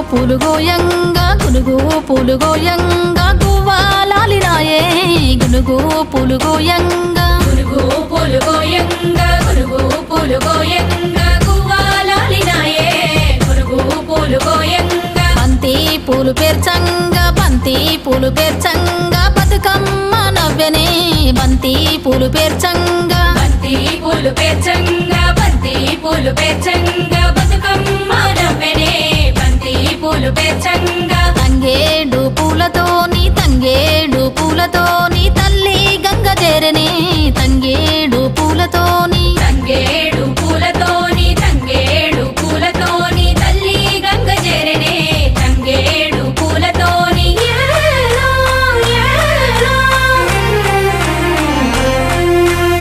పూలు గోయంగా గునుగు పూలు గోయంగా గువ్వాలాలినాయే గునుగు పూలు గోయంగా గునుగు పూలు గోయంగా గునుగు పూలు గోయంగా గువ్వాలాలినాయే గునుగు పూలు గోయంగా బంతి పూలు పేర్చంగా బతుకమ్మ నవ్వెనే బంతి పూలు పేర్చంగా బంతి పూలు పేర్చంగా బంతి పూలు పేర్చంగా బతుకమ్మ నవ్వెనే బంతి పూలు పేర్చంగా తంగేడు పూలతోని